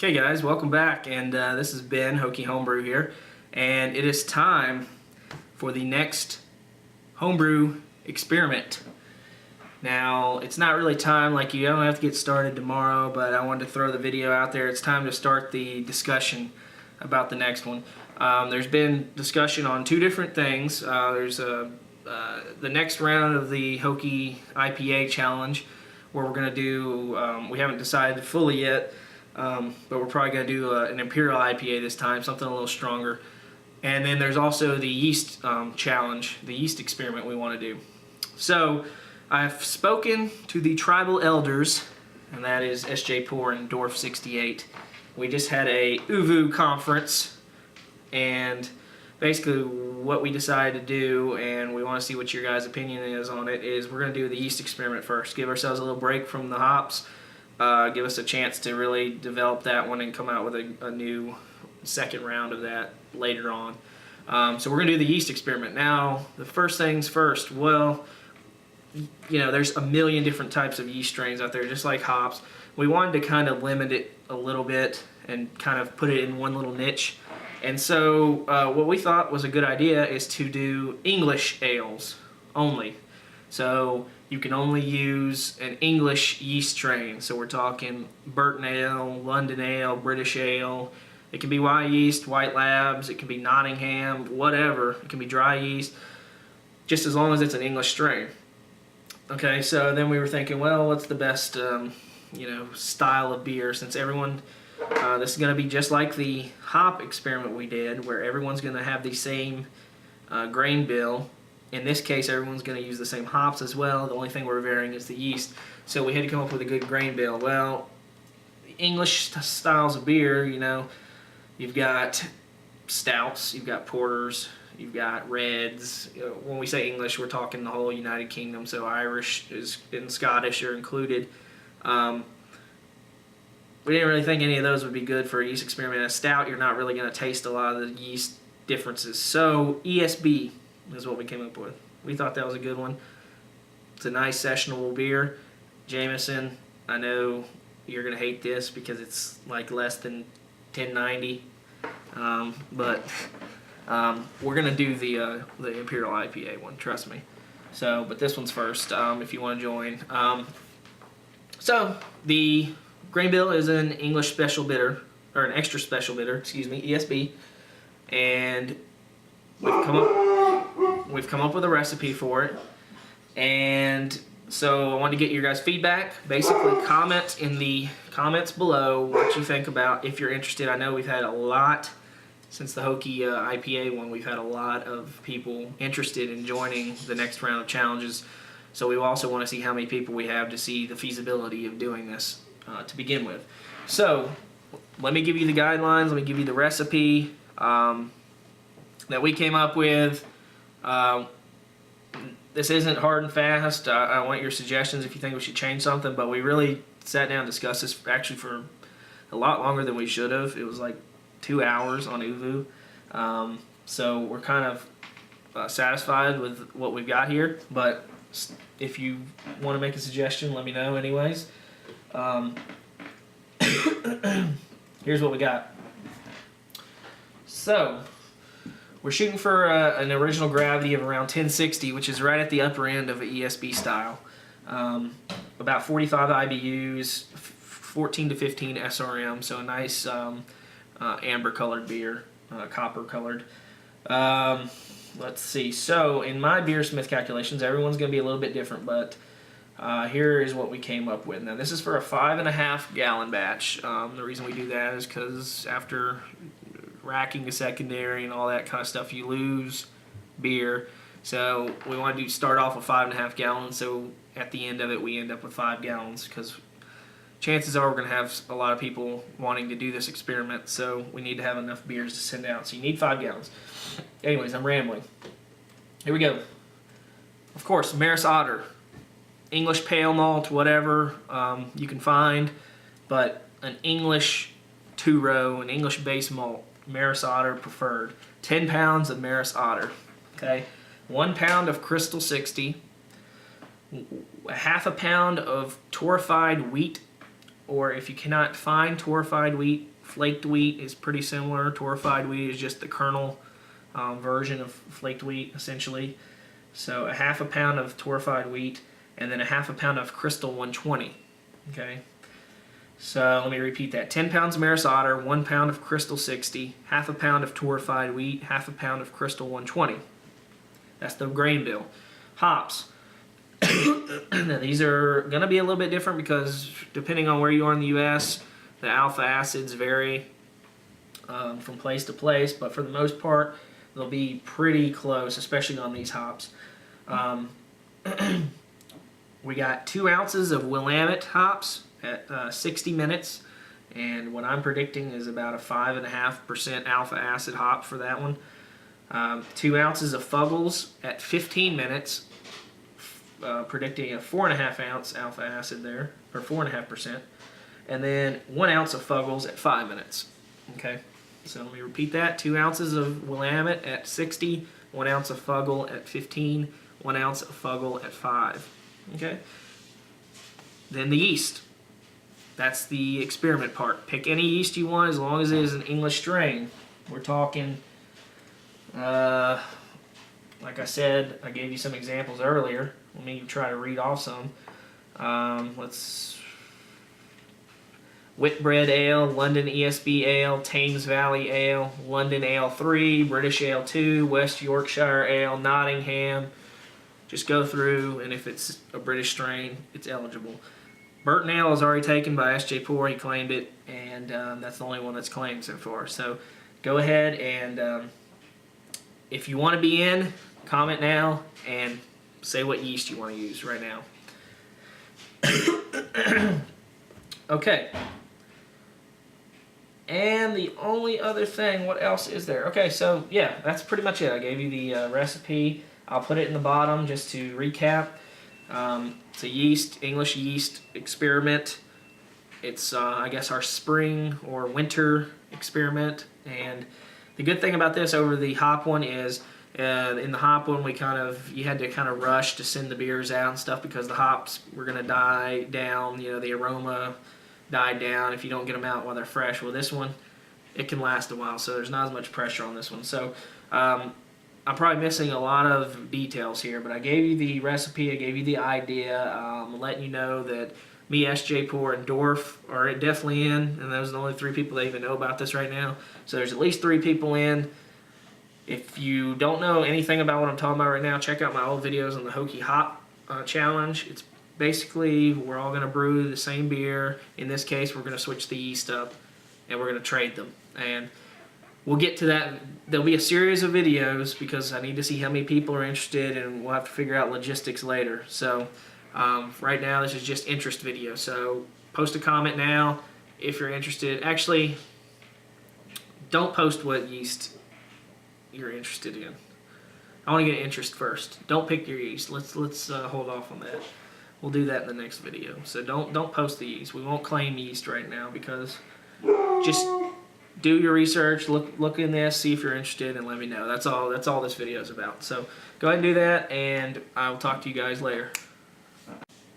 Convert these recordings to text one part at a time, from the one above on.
Okay guys, welcome back, and this is Ben, Hokie Homebrew here, and it is time for the next homebrew experiment. Now, it's not really time, like you don't have to get started tomorrow, but I wanted to throw the video out there. It's time to start the discussion about the next one. There's been discussion on two different things. There's the next round of the Hokie IPA challenge, where we're going to do, we haven't decided fully yet, but we're probably going to do an Imperial IPA this time, something a little stronger. And then there's also the yeast challenge, the yeast experiment we want to do. So I've spoken to the tribal elders, and that is S.J. Poor and Dorf 68. We just had a UVU conference, and basically what we decided to do, and we want to see what your guys' opinion is on it, is we're going to do the yeast experiment first. Give ourselves a little break from the hops. Give us a chance to really develop that one and come out with a new second round of that later on. So we're going to do the yeast experiment. Now, the first things first, well, you know, there's a million different types of yeast strains out there, just like hops. We wanted to kind of limit it a little bit and kind of put it in one little niche. And so what we thought was a good idea is to do English ales only. So you can only use an English yeast strain. So we're talking Burton Ale, London Ale, British Ale. It can be Y yeast, White Labs, it can be Nottingham, whatever. It can be dry yeast, just as long as it's an English strain. Okay, so then we were thinking, well, what's the best style of beer, since everyone, this is going to be just like the hop experiment we did, where everyone's going to have the same grain bill. In this case, everyone's going to use the same hops as well. The only thing we're varying is the yeast. So we had to come up with a good grain bill. Well, English styles of beer, you know, you've got stouts, you've got porters, you've got reds. When we say English, we're talking the whole United Kingdom, so Irish and Scottish are included. We didn't really think any of those would be good for a yeast experiment. A stout, you're not really going to taste a lot of the yeast differences. So ESB is what we came up with. We thought that was a good one. It's a nice sessionable beer. Jameson, I know you're going to hate this because it's like less than 1090, but we're going to do the Imperial IPA one, trust me. So, but this one's first if you want to join. So the grain bill is an English special bitter, or an extra special bitter, excuse me, ESB, and we've come up with a recipe for it. And so I wanted to get your guys' feedback. Basically, comment in the comments below what you think about, if you're interested. I know we've had a lot, since the Hokie IPA one, we've had a lot of people interested in joining the next round of challenges. So we also want to see how many people we have to see the feasibility of doing this to begin with. So let me give you the guidelines. Let me give you the recipe that we came up with. This isn't hard and fast. I want your suggestions if you think we should change something, but we really sat down and discussed this actually for a lot longer than we should have. It was like 2 hours on UVU. So we're kind of satisfied with what we've got here, but if you want to make a suggestion, let me know anyways. Here's what we got. So we're shooting for an original gravity of around 1060, which is right at the upper end of an ESB style. About 45 IBUs, 14 to 15 SRM, so a nice amber colored beer, copper colored. Let's see, so in my Beersmith calculations, everyone's going to be a little bit different, but here is what we came up with. Now this is for a 5.5 gallon batch. The reason we do that is because after racking a secondary and all that kind of stuff, you lose beer. So we want to start off with 5.5 gallons, so at the end of it we end up with 5 gallons, because chances are we're going to have a lot of people wanting to do this experiment, so we need to have enough beers to send out. So you need 5 gallons. Anyways, I'm rambling. Here we go. Of course, Marris Otter. English pale malt, whatever you can find, but an English two-row, an English base malt, Marris Otter preferred. 10 pounds of Marris Otter. Okay, 1 pound of Crystal 60, half a pound of Torrified Wheat, or if you cannot find Torrified Wheat, Flaked wheat is pretty similar. Torrified wheat is just the kernel version of flaked wheat, essentially. So a half a pound of torrified wheat, and then a half a pound of Crystal 120. Okay. So let me repeat that. 10 pounds of Marris Otter, 1 pound of Crystal 60, half a pound of Torrified Wheat, half a pound of Crystal 120. That's the grain bill. Hops. Now these are going to be a little bit different because depending on where you are in the U.S., the alpha acids vary from place to place, but for the most part, they'll be pretty close, especially on these hops. We got 2 ounces of Willamette hops at 60 minutes, and what I'm predicting is about a 5.5% alpha acid hop for that one. 2 ounces of Fuggles at 15 minutes, predicting a 4.5 ounce alpha acid there, or 4.5%, and then 1 ounce of Fuggles at 5 minutes. Okay, so let me repeat that: 2 ounces of Willamette at 60, 1 ounce of Fuggle at 15, 1 ounce of Fuggle at 5. Okay, then the yeast. That's the experiment part. Pick any yeast you want as long as it is an English strain. We're talking, like I said, I gave you some examples earlier. Let me try to read off some. Whitbread Ale, London ESB Ale, Thames Valley Ale, London Ale 3, British Ale 2, West Yorkshire Ale, Nottingham. Just go through, and if it's a British strain, it's eligible. Burton Ale is already taken by S.J. Poor. He claimed it, and that's the only one that's claimed so far. So go ahead and if you want to be in, comment now and say what yeast you want to use right now. Okay. And the only other thing, what else is there? Okay, so yeah, that's pretty much it. I gave you the recipe. I'll put it in the bottom just to recap. It's a yeast, English yeast experiment. It's, I guess, our spring or winter experiment. And the good thing about this over the hop one is, in the hop one, you had to kind of rush to send the beers out and stuff because the hops were going to die down. You know, the aroma died down if you don't get them out while they're fresh. Well, this one, it can last a while, so there's not as much pressure on this one. So, I'm probably missing a lot of details here, but I gave you the recipe, I gave you the idea. I'm letting you know that me, S.J. Poor, and Dorf are definitely in, and those are the only 3 people that even know about this right now. So there's at least 3 people in. If you don't know anything about what I'm talking about right now, check out my old videos on the Hokey Hop Challenge. It's basically, we're all going to brew the same beer. In this case, we're going to switch the yeast up, and we're going to trade them. And we'll get to that. There'll be a series of videos because I need to see how many people are interested, and we'll have to figure out logistics later. So right now this is just interest video. So post a comment now if you're interested. Actually, don't post what yeast you're interested in. I want to get interest first. Don't pick your yeast. Let's hold off on that. We'll do that in the next video. So don't post the yeast. We won't claim yeast right now because just do your research, look in this, see if you're interested, and let me know. That's all this video is about. So go ahead and do that, and I'll talk to you guys later.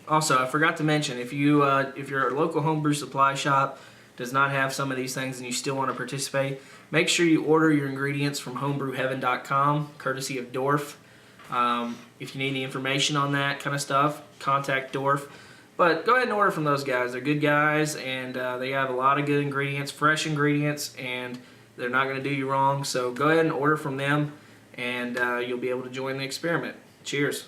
Also, I forgot to mention, if your local homebrew supply shop does not have some of these things and you still want to participate, make sure you order your ingredients from homebrewheaven.com, courtesy of Dorf. If you need any information on that kind of stuff, contact Dorf. But go ahead and order from those guys. They're good guys, and they have a lot of good ingredients, fresh ingredients, and they're not going to do you wrong. So go ahead and order from them, and you'll be able to join the experiment. Cheers.